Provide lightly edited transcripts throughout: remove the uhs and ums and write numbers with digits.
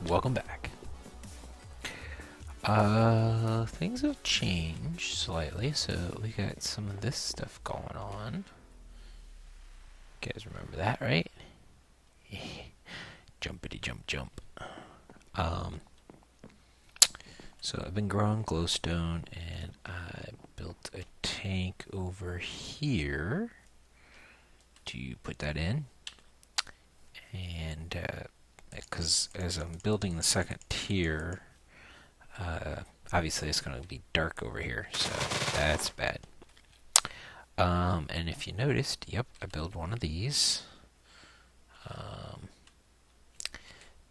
welcome back. Things have changed slightly, so we got some of this stuff going on. You guys remember that, right? Jumpity jump jump. Um, so I've been growing glowstone, and I built a tank over here to put that in. And because as I'm building the second tier, obviously it's going to be dark over here, so that's bad. And if you noticed, yep, I built one of these.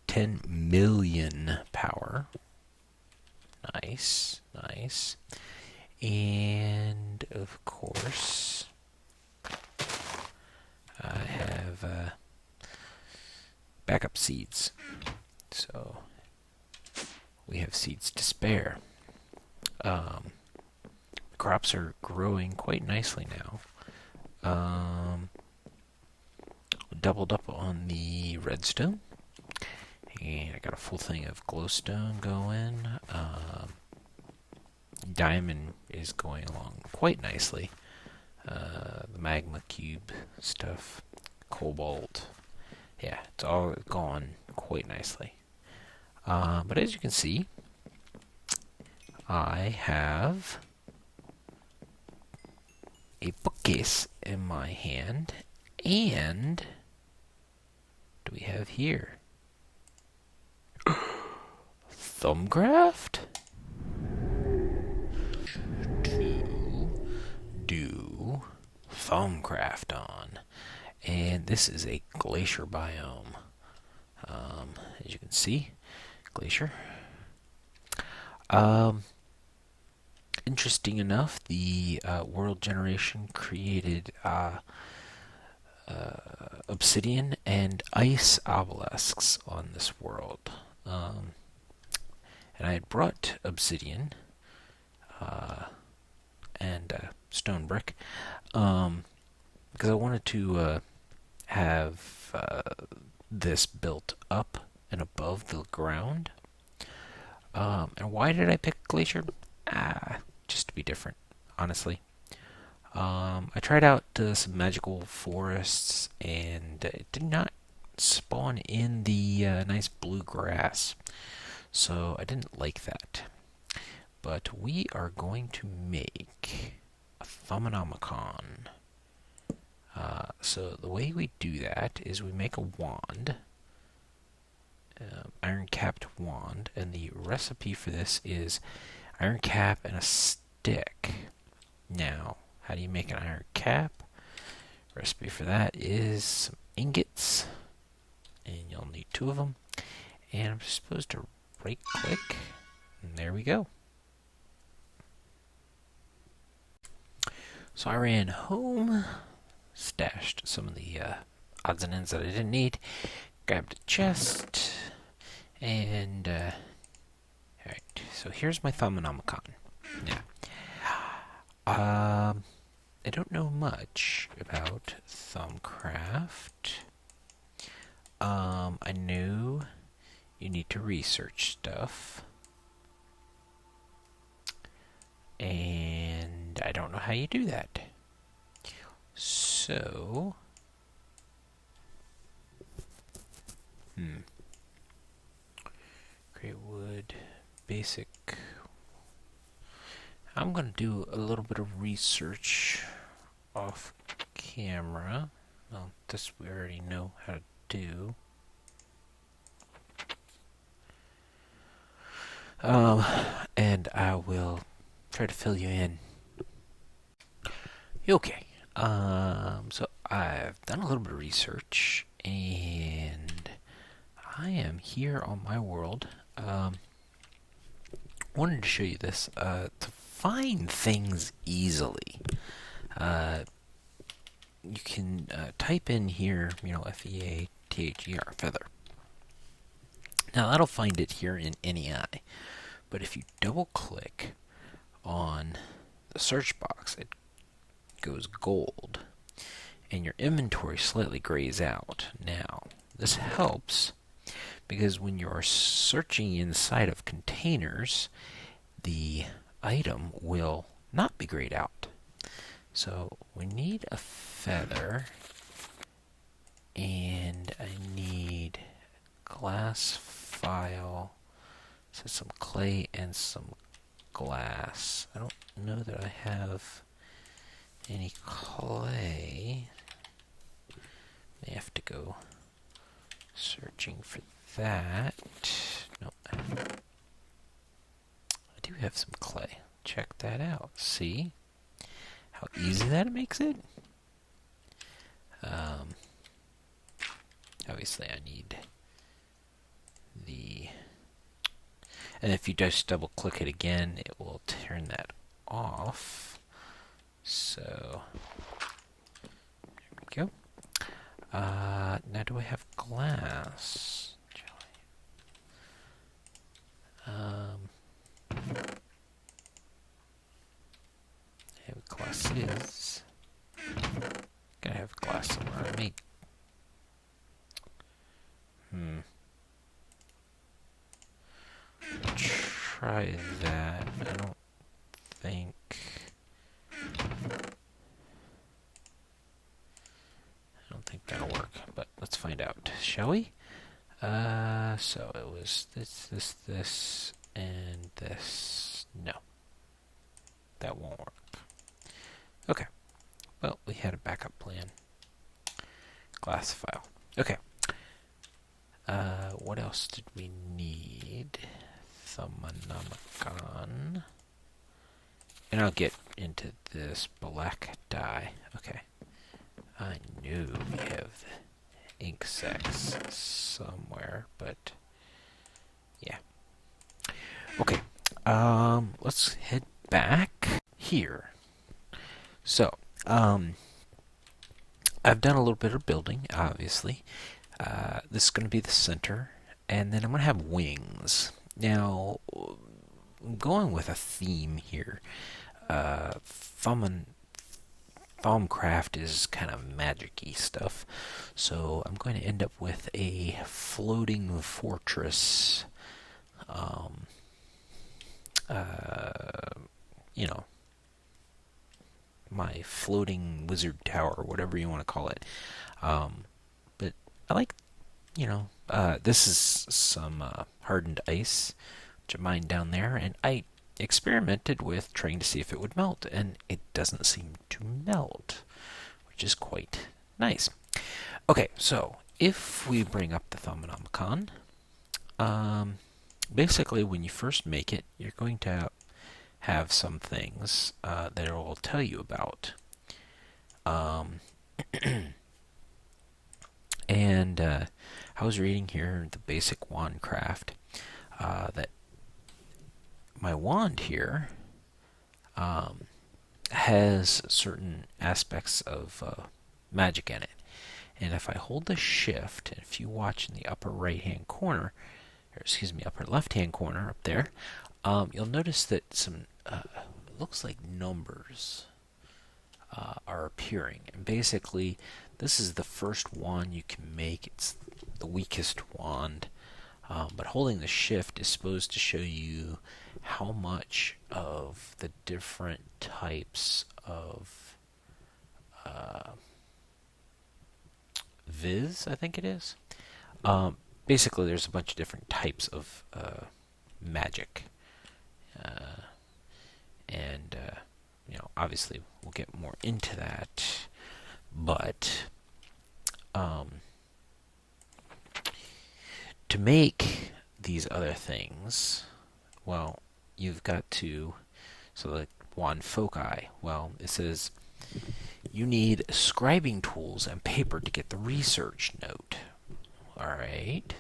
10 million power. Nice, nice. And of course, I have backup seeds. So we have seeds to spare. Crops are growing quite nicely now. Doubled up on the redstone, and I got a full thing of glowstone going. Diamond is going along quite nicely. The magma cube stuff, cobalt, yeah, it's all gone quite nicely. But as you can see, I have a bookcase in my hand, and what do we have here? Thaumcraft? To do Thaumcraft on. And this is a glacier biome. As you can see, glacier. Interesting enough, the world generation created obsidian and ice obelisks on this world. And I had brought obsidian and stone brick because I wanted to have this built up and above the ground. And why did I pick glacier? Just to be different, honestly. I tried out some magical forests, and it did not spawn in the nice blue grass, so I didn't like that. But we are going to make a Thaumanomicon. So the way we do that is we make a wand, iron capped wand, and the recipe for this is iron cap and a stick. Now, how do you make an iron cap? Recipe for that is some ingots, and you'll need 2 of them. And I'm supposed to right click, and there we go. So I ran home, stashed some of the odds and ends that I didn't need, grabbed a chest, and alright, so here's my Thaumanomicon. Now, I don't know much about Thaumcraft. I knew you need to research stuff, and I don't know how you do that. So, great wood, basic. I'm going to do a little bit of research off camera. Well, this we already know how to do. And I will try to fill you in. Okay. So I've done a little bit of research, and I am here on my world. Wanted to show you this. To find things easily, you can type in here, FEATHER, feather. Now that'll find it here in NEI, but if you double click on the search box, it goes gold, and your inventory slightly grays out. Now, this helps because when you're searching inside of containers, the item will not be grayed out. So we need a feather, and I need glass file, so some clay and some glass. I don't know that I have any clay. I have to go searching for that. Nope. I do have some clay. Check that out. See how easy that makes it? Obviously I need the... And if you just double click it again, it will turn that off. So, there we go. Now do I have glass? I have glass is. Gotta have glass somewhere. Let me. Try that. I don't think. I don't think that'll work, but let's find out, shall we? So it was this, and this. No. That won't work. Okay. Well, we had a backup plan. Glass file. Okay. What else did we need? Thaumcraft. And I'll get into this black dye. Okay. I knew we have ink sacs somewhere, but yeah. Okay. Let's head back here. So, I've done a little bit of building, obviously. This is going to be the center, and then I'm going to have wings. Now, I'm going with a theme here. Thaumcraft is kind of magic-y stuff, so I'm going to end up with a floating fortress, you know, my floating wizard tower, whatever you want to call it. But I like, this is some hardened ice, which I mined down there, and I experimented with trying to see if it would melt, and it doesn't seem to melt, which is quite nice. Okay, so if we bring up the Thaumcraft, basically when you first make it, you're going to have some things that it will tell you about. And I was reading here the basic wand craft that my wand here has certain aspects of magic in it. And if I hold the shift, and if you watch in the upper right hand corner, or excuse me, upper left hand corner up there, you'll notice that some it looks like numbers are appearing. And basically, this is the first wand you can make. It's the weakest wand. But holding the shift is supposed to show you how much of the different types of viz, I think it is. Basically, there's a bunch of different types of magic. And obviously, we'll get more into that. But to make these other things, well, you've got to, so the wand foci, well, it says you need scribing tools and paper to get the research note. Alright,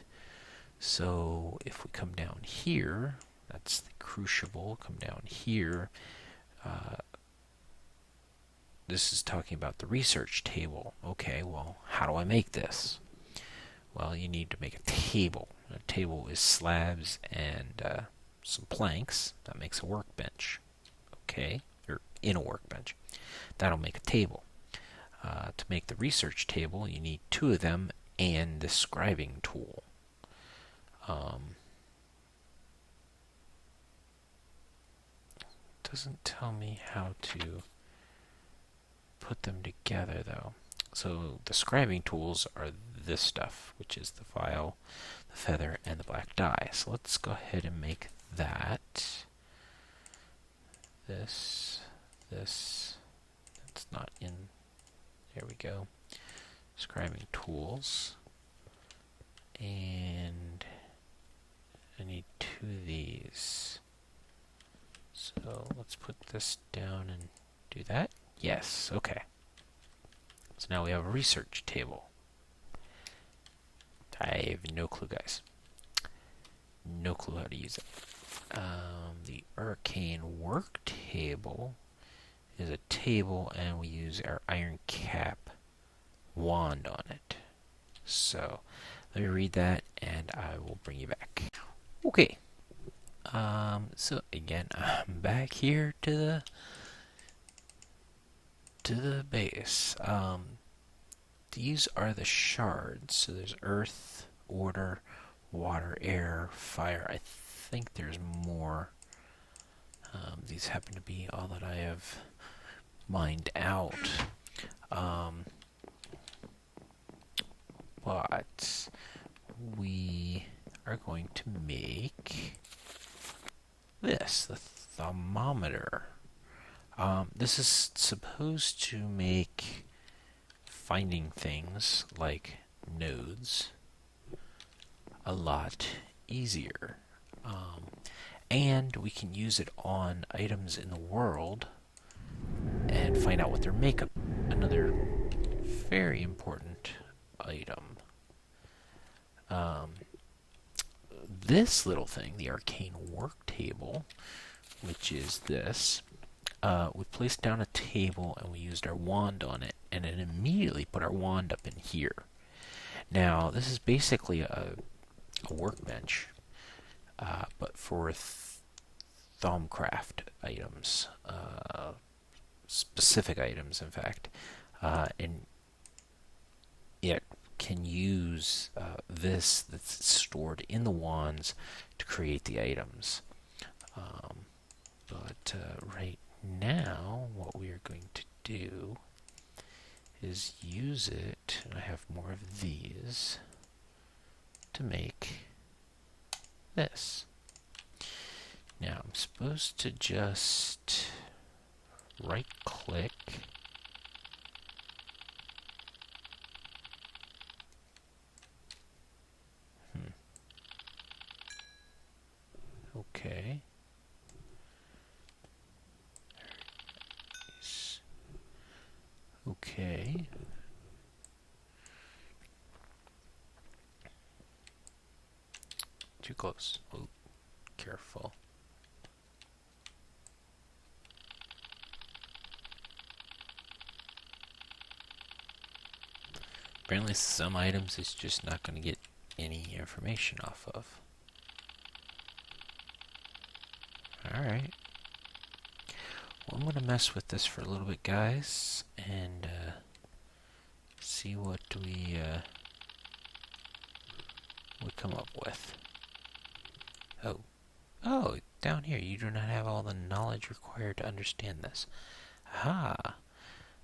so if we come down here, that's the crucible, come down here, this is talking about the research table. Okay, well, how do I make this? Well, you need to make a table. A table is slabs and some planks. That makes a workbench. Okay, or in a workbench. That'll make a table. To make the research table, you need 2 of them and the scribing tool. Um, doesn't tell me how to put them together though. So the scribing tools are this stuff, which is the file, the feather, and the black dye. So let's go ahead and make that. This, that's not in, there we go. Scribing tools. And I need 2 of these. So let's put this down and do that. Yes, okay. So now we have a research table. I have no clue, guys. No clue how to use it. The arcane work table is a table, and we use our iron cap wand on it. So let me read that, and I will bring you back. Okay. So again, I'm back here to the base. These are the shards. So there's earth, order, water, air, fire. I think there's more. These happen to be all that I have mined out. But we are going to make this, the thermometer. This is supposed to make finding things like nodes a lot easier. And we can use it on items in the world and find out what their makeup. Another very important item. This little thing, the arcane work table, which is this, we placed down a table and we used our wand on it, and it immediately put our wand up in here. Now, this is basically a workbench, but for Thaumcraft items, specific items, in fact, and it can use this that's stored in the wands to create the items. But right now, what we are going to do is use it, and I have more of these, to make this. Now, I'm supposed to just right-click, okay. Okay. Too close. Oh, careful. Apparently some items it's just not going to get any information off of. Alright. Well, I'm going to mess with this for a little bit, guys, and see what we come up with. Oh, down here, you do not have all the knowledge required to understand this. Aha!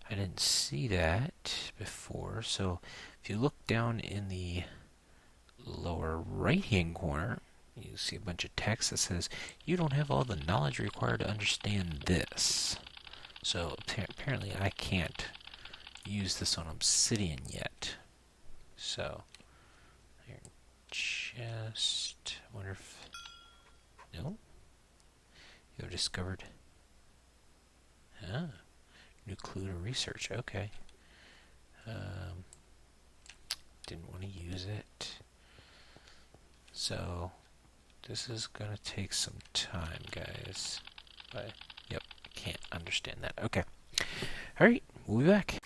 I didn't see that before, so if you look down in the lower right-hand corner, you see a bunch of text that says, you don't have all the knowledge required to understand this. So apparently I can't use this on Obsidian yet. So, iron chest, I wonder if, no? You have discovered, new clue to research, okay. Didn't want to use it. So, this is going to take some time, guys. But, yep, can't understand that. Okay. Alright, we'll be back.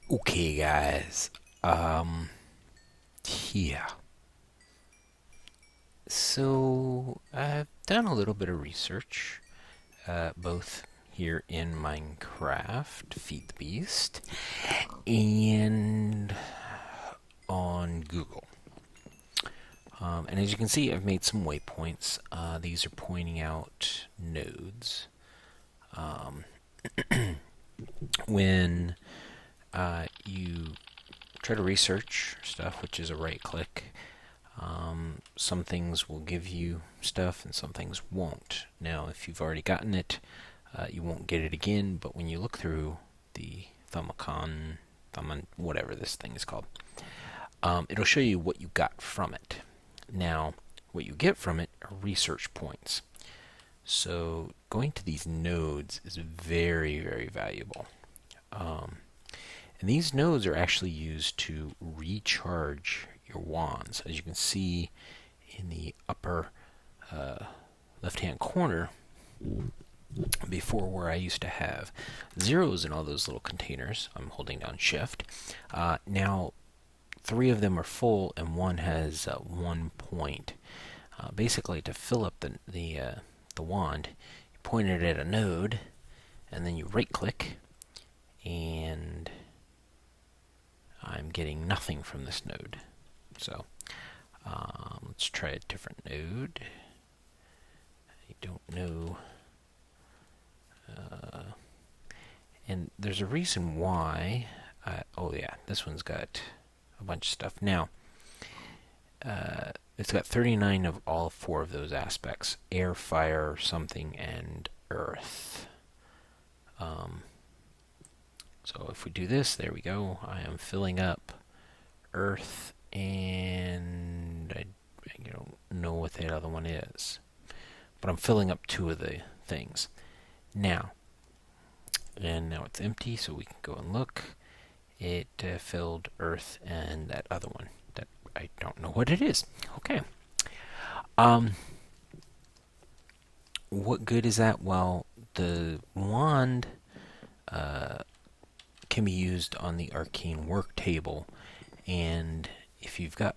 Okay, guys. Yeah. So, I've done a little bit of research, both here in Minecraft, Feed the Beast, and on Google. And as you can see, I've made some waypoints. These are pointing out nodes. When you try to research stuff, which is a right click, some things will give you stuff and some things won't. Now, if you've already gotten it, you won't get it again, but when you look through the Thaumcraft, whatever this thing is called, it'll show you what you got from it. Now, what you get from it are research points. So going to these nodes is very, very valuable. And these nodes are actually used to recharge your wands. As you can see in the upper left-hand corner, before where I used to have zeros in all those little containers, I'm holding down shift. Now 3 of them are full and one has 1 point. Basically, to fill up the wand, you point it at a node, and then you right-click, and I'm getting nothing from this node. So let's try a different node. I don't know. And there's a reason why. Oh yeah, this one's got a bunch of stuff. Now, it's got 39 of all 4 of those aspects: air, fire, something, and earth. So if we do this, there we go. I am filling up earth, and I don't know what that other one is, but I'm filling up 2 of the things. Now it's empty, so we can go and look. It filled earth and that other one that I don't know what it is. Okay. What good is that? Well, the wand can be used on the arcane work table, and if you've got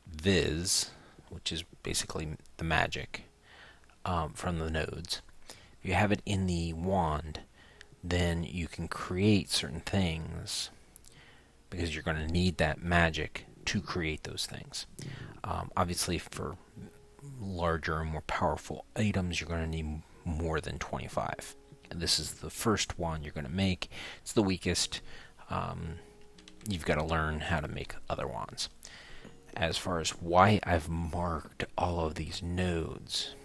Viz, which is basically the magic from the nodes, if you have it in the wand, then you can create certain things because you're going to need that magic to create those things. Obviously, for larger and more powerful items, you're going to need more than 25. And this is the first wand you're going to make. It's the weakest. You've got to learn how to make other wands. As far as why I've marked all of these nodes,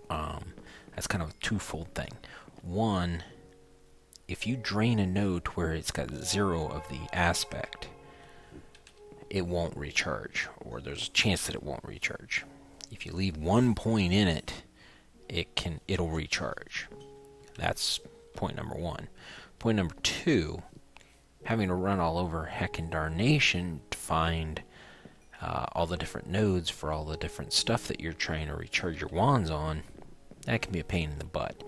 that's kind of a twofold thing. One, if you drain a node to where it's got 0 of the aspect, it won't recharge, or there's a chance that it won't recharge. If you leave 1 point in it, it'll recharge. That's point number 1. Point number 2, having to run all over heck and darnation to find all the different nodes for all the different stuff that you're trying to recharge your wands on, that can be a pain in the butt.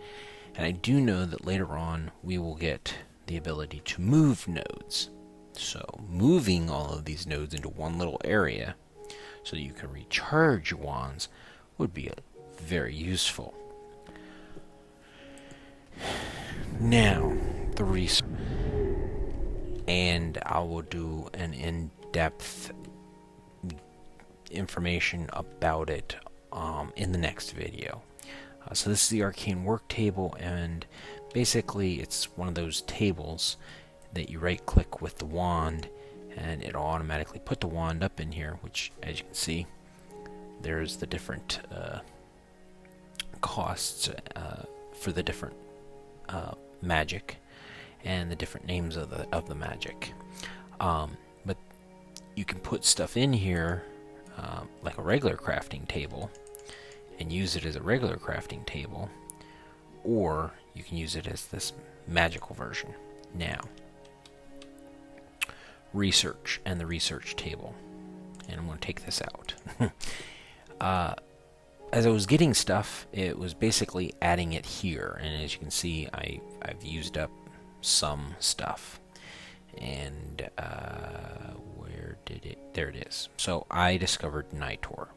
And I do know that later on we will get the ability to move nodes. So moving all of these nodes into one little area so that you can recharge your wands would be very useful. Now, the research. And I will do an in-depth information about it in the next video. So this is the arcane work table, and basically it's one of those tables that you right click with the wand and it'll automatically put the wand up in here, which, as you can see, there's the different costs for the different magic and the different names of the magic. But you can put stuff in here like a regular crafting table and use it as a regular crafting table, or you can use it as this magical version. Now, research and the research table, and I'm going to take this out. As I was getting stuff, it was basically adding it here, and as you can see, I've used up some stuff. And where did it? There it is. So I discovered Nitor.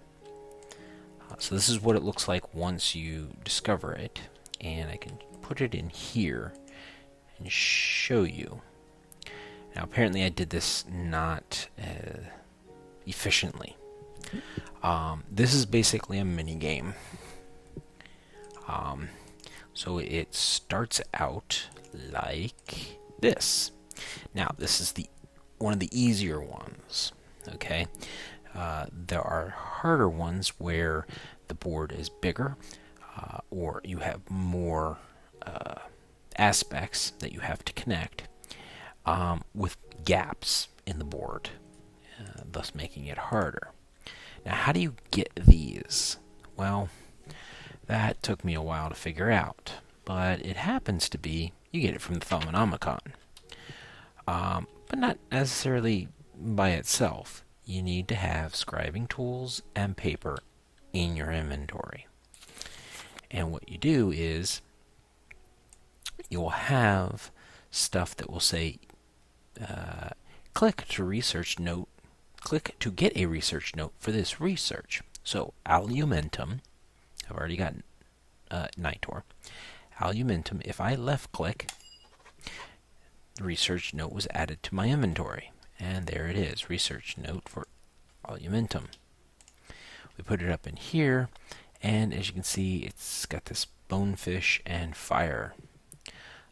So this is what it looks like once you discover it, and I can put it in here and show you. Now apparently I did this not efficiently. This is basically a mini game. So it starts out like this. Now, this is one of the easier ones. Okay, there are harder ones where the board is bigger, or you have more aspects that you have to connect with gaps in the board, thus making it harder. Now, how do you get these? Well, that took me a while to figure out, but it happens to be you get it from the Thaumanomicon, but not necessarily by itself. You need to have scribing tools and paper in your inventory. And what you do is you'll have stuff that will say click to get a research note for this research. So Alumentum, I've already got Nitor. Alumentum, if I left click, the research note was added to my inventory. And there it is, research note for Alumentum. We put it up in here, and as you can see, it's got this bonefish and fire.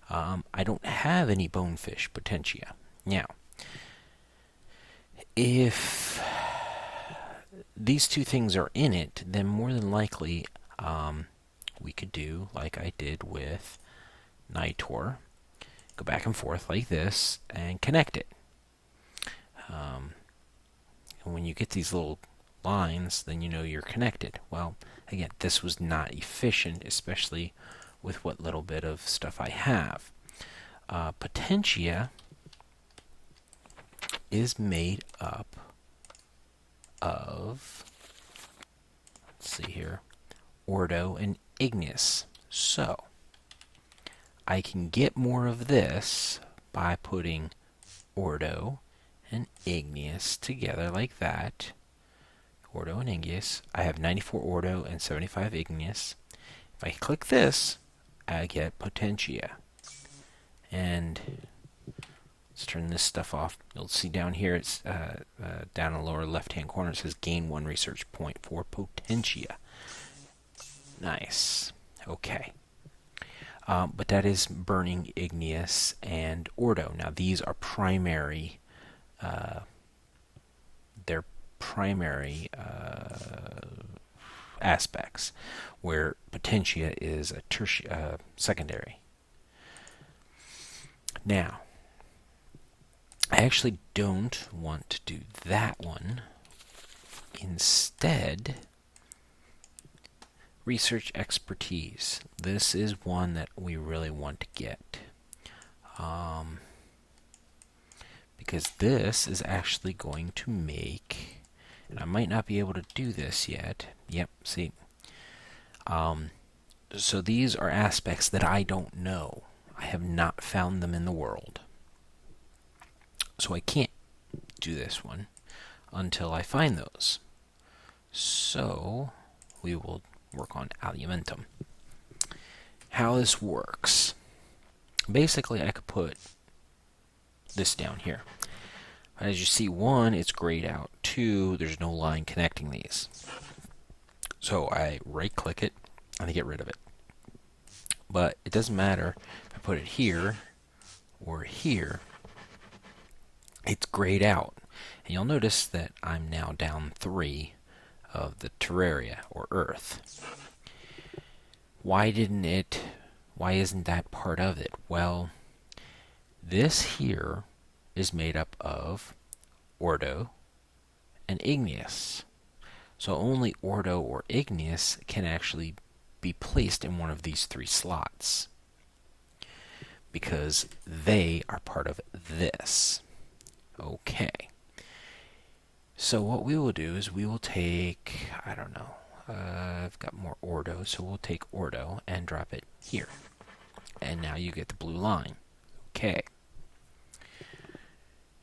I don't have any bonefish potentia. Now, if these two things are in it, then more than likely we could do like I did with Nitor. Go back and forth like this and connect it. And when you get these little lines, then you know you're connected. Well, again, this was not efficient, especially with what little bit of stuff I have. Potentia is made up of, let's see here, Ordo and Igneous. So, I can get more of this by putting Ordo and Igneous together like that. Ordo and Igneous. I have 94 Ordo and 75 Igneous. If I click this, I get Potentia. And let's turn this stuff off. You'll see down here, it's down in the lower left-hand corner, it says gain 1 research point for Potentia. Nice. Okay. But that is burning Igneous and Ordo. Now, these are primary. They're primary aspects, where Potentia is a secondary. Now, I actually don't want to do that one. Instead, research expertise. This is one that we really want to get. Because this is actually going to make, and I might not be able to do this yet. Yep, see. So these are aspects that I don't know. I have not found them in the world. So I can't do this one until I find those. So we will work on Alumentum. How this works. Basically, I could put this down here. As you see, 1, it's grayed out. 2, there's no line connecting these. So I right-click it, and I get rid of it. But it doesn't matter if I put it here or here. It's grayed out. And you'll notice that I'm now down 3 of the Terraria, or Earth. Why isn't that part of it? Well, this here is made up of Ordo and Igneous. So only Ordo or Igneous can actually be placed in one of these 3 slots, because they are part of this. Okay. So what we will do is we will take, I don't know, I've got more Ordo, so we'll take Ordo and drop it here. And now you get the blue line. Okay.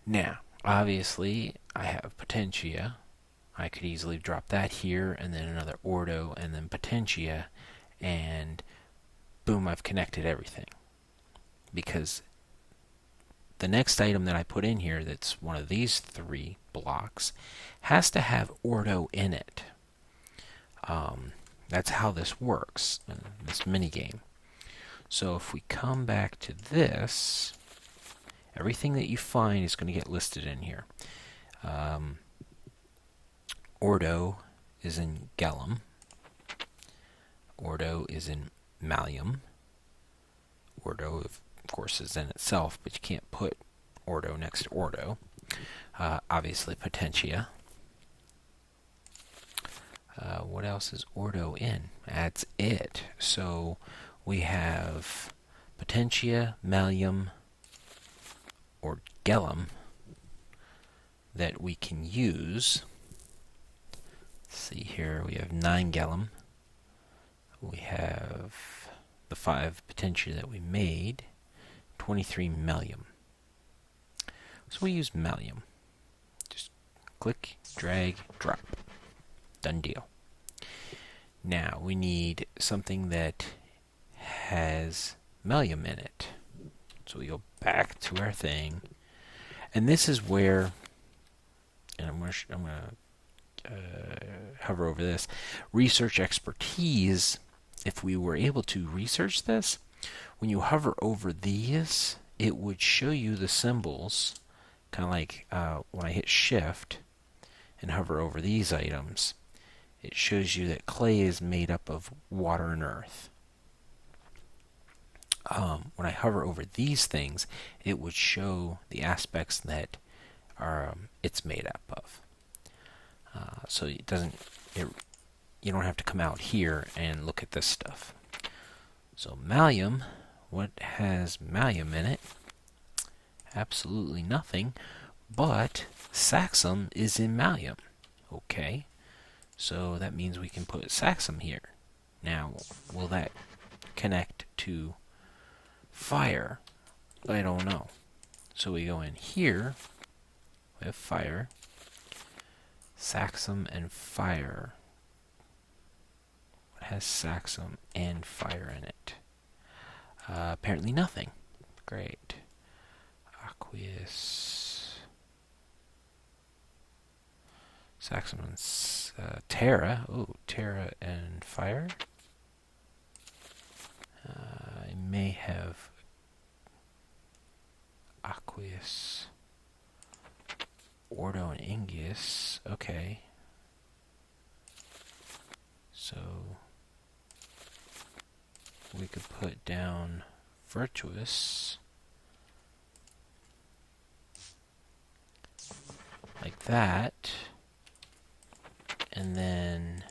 Now, obviously, I have Potentia. I could easily drop that here, and then another Ordo, and then Potentia, and boom, I've connected everything. Because the next item that I put in here that's one of these 3 blocks has to have ordo in it. That's how this works in this minigame. So if we come back to this, everything that you find is going to get listed in here. Ordo is in Gellum. Ordo is in Malleum. Ordo, of course, is in itself, but you can't put Ordo next to Ordo. Obviously, Potentia. What else is Ordo in? That's it. So we have Potentia, Malleum, or Gellum that we can use. Let's see here, we have 9 Gellum. We have the 5 Potentia that we made, 23 Malleum. So we use Malleum. Just click, drag, drop. Done deal. Now we need something that has Malleum in it. So we go back to our thing, and this is where, and I'm going to hover over this, research expertise. If we were able to research this, when you hover over these, it would show you the symbols, kind of like when I hit shift and hover over these items, it shows you that clay is made up of water and earth. When I hover over these things, it would show the aspects that it's made up of. So it doesn't. You don't have to come out here and look at this stuff. So Malleum, what has Malleum in it? Absolutely nothing, but Saxum is in Malleum. Okay, so that means we can put Saxum here. Now, will that connect to fire? I don't know. So we go in here, we have fire, Saxum and fire. What has Saxum and fire in it? Apparently nothing. Great. Aqueous. Saxum and Terra. Oh, Terra and fire. I may have Aqueous. Ordo and Ingus. Okay. So we could put down Virtuous like that, and then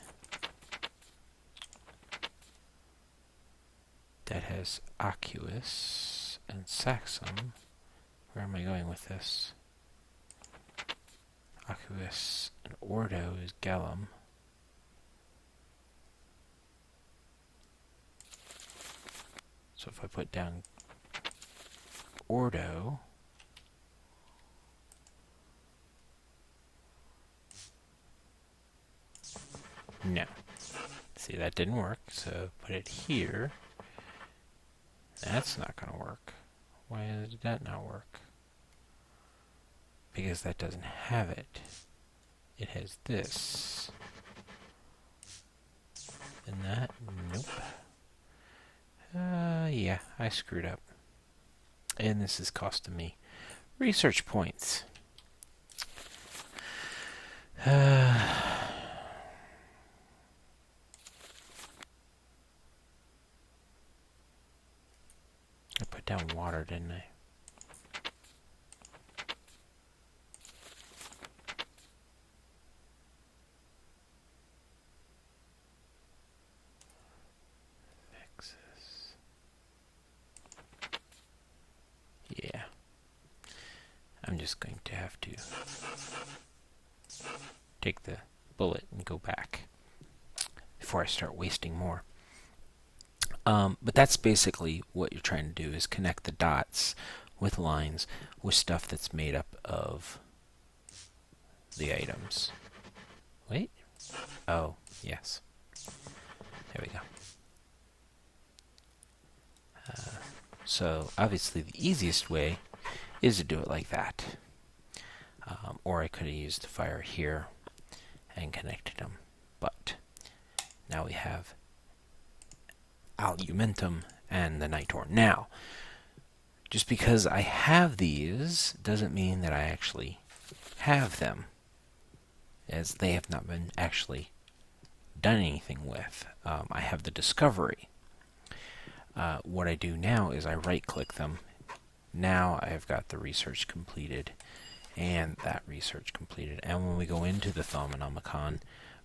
that has Aqueous and Saxum. Where am I going with this? Aqueous and Ordo is Gellum. So if I put down Ordo, no. See, that didn't work, so put it here. That's not going to work. Why did that not work? Because that doesn't have it. It has this. And that, nope. Yeah, I screwed up. And this is costing me research points. I put down water, didn't I? Yeah. I'm just going to have to take the bullet and go back before I start wasting more. But that's basically what you're trying to do, is connect the dots with lines with stuff that's made up of the items. Wait. Oh, yes. There we go. So obviously the easiest way is to do it like that. Or I could have used the fire here and connected them. But now we have alumentum and the nitor. Now, just because I have these doesn't mean that I actually have them, as they have not been actually done anything with. I have the discovery. What I do now is I right-click them. Now I've got the research completed and that research completed. And when we go into the Thaumanomicon,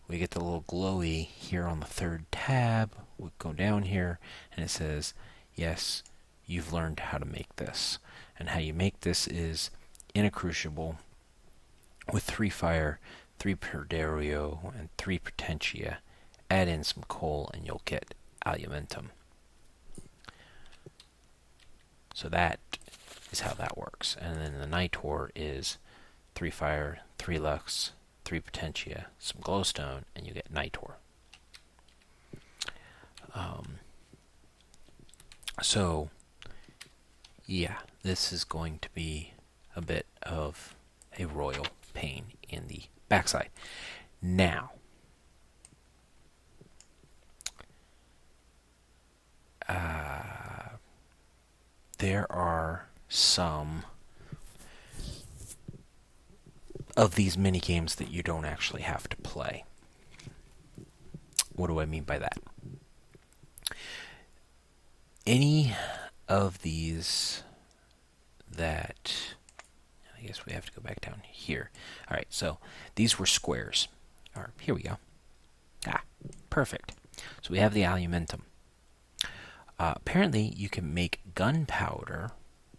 we get the little glowy here on the third tab. We go down here and it says, yes, you've learned how to make this. And how you make this is in a crucible with 3 fire, 3 perdario, and 3 potentia. Add in some coal and you'll get alumentum. So that is how that works. And then the nitor is 3 fire, 3 lux, 3 potentia, some glowstone, and you get nitor. So, yeah, this is going to be a bit of a royal pain in the backside. Now, there are some of these mini games that you don't actually have to play. What do I mean by that? Any of these that, I guess we have to go back down here. All right, so these were squares. All right, here we go. Perfect. So we have the alumentum. Apparently, you can make gunpowder,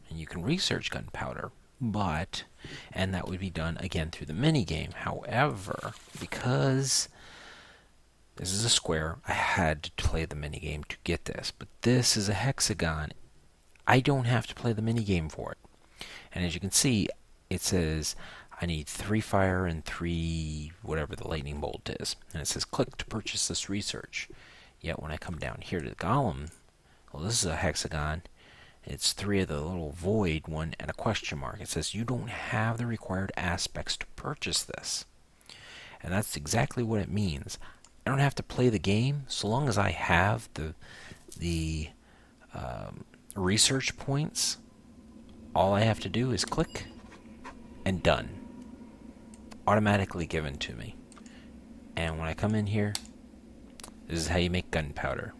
and you can research gunpowder, and that would be done again through the minigame. However, because this is a square, I had to play the minigame to get this. But this is a hexagon. I don't have to play the minigame for it. And as you can see, it says I need 3 fire and 3 whatever the lightning bolt is. And it says click to purchase this research. Yet when I come down here to the golem, well, this is a hexagon. It's 3 of the little void one and a question mark. It says you don't have the required aspects to purchase this. And that's exactly what it means. I don't have to play the game so long as I have the research points. All I have to do is click and done. Automatically given to me. And when I come in here, this is how you make gunpowder.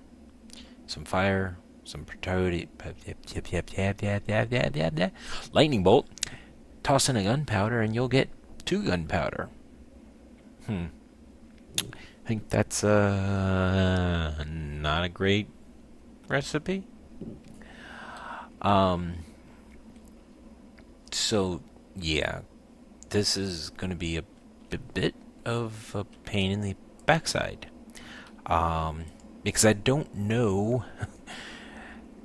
Some fire, some lightning bolt, toss in a gunpowder, and you'll get 2 gunpowder. I think that's not a great recipe. So yeah, this is going to be a bit of a pain in the backside. Because I don't know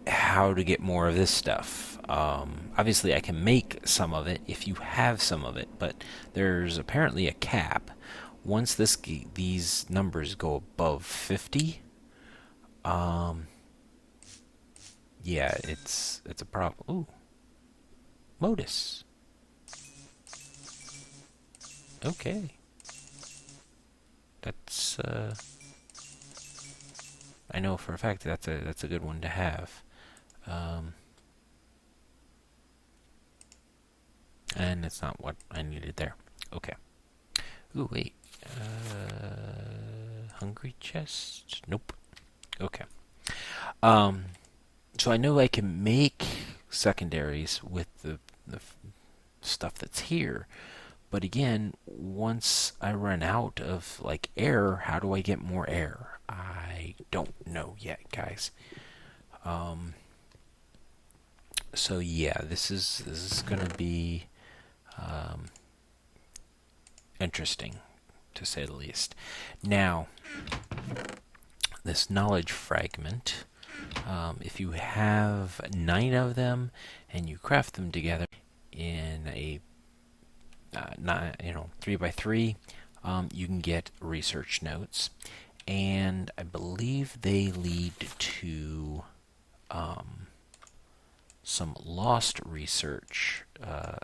how to get more of this stuff. Obviously, I can make some of it if you have some of it, but there's apparently a cap. Once these numbers go above 50, yeah, it's a problem. Ooh, Modus. Okay, that's I know for a fact that's a good one to have. And it's not what I needed there. Okay. Ooh, wait. Hungry chest? Nope. Okay. So I know I can make secondaries with the stuff that's here. But again, once I run out of like air, how do I get more air? I don't know yet, guys. So yeah, this is gonna be interesting, to say the least. Now, this knowledge fragment, if you have 9 of them and you craft them together in a 3x3, you can get research notes, and I believe they lead to some lost research.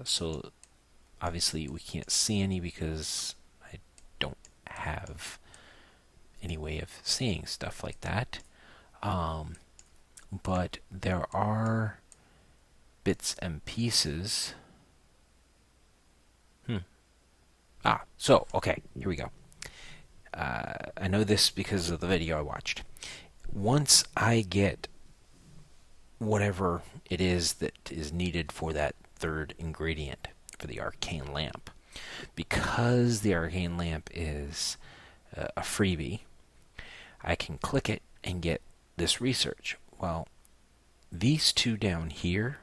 So obviously we can't see any because I don't have any way of seeing stuff like that. But there are bits and pieces. So, okay, here we go. I know this because of the video I watched. Once I get whatever it is that is needed for that third ingredient for the arcane lamp, because the arcane lamp is a freebie, I can click it and get this research. Well, these two down here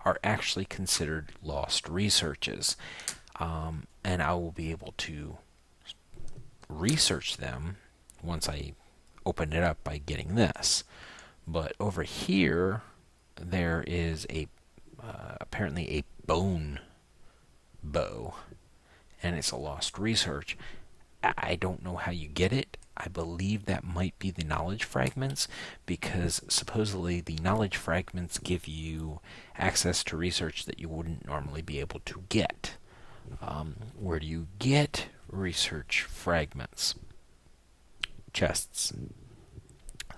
are actually considered lost researches, and I will be able to research them once I open it up by getting this. But over here, there is apparently a bone bow, and it's a lost research. I don't know how you get it. I believe that might be the knowledge fragments, because supposedly the knowledge fragments give you access to research that you wouldn't normally be able to get. Where do you get research fragments? Chests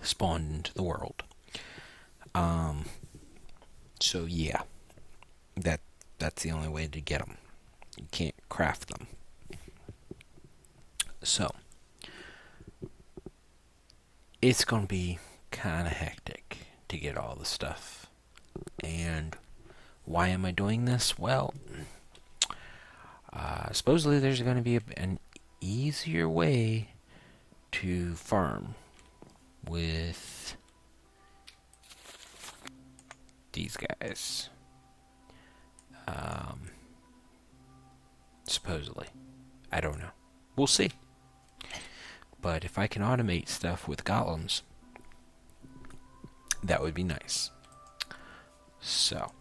spawned into the world. So yeah, that's the only way to get them. You can't craft them. So it's going to be kind of hectic to get all the stuff. And why am I doing this? Well, supposedly there's going to be an easier way to farm with these guys. Supposedly. I don't know. We'll see. But if I can automate stuff with golems, that would be nice. So,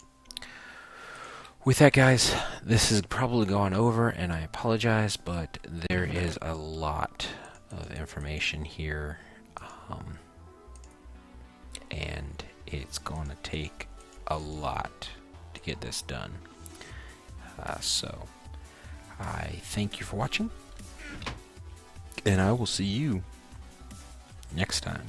with that, guys, this has probably gone over, and I apologize, but there is a lot of information here, and it's going to take a lot to get this done. So, I thank you for watching, and I will see you next time.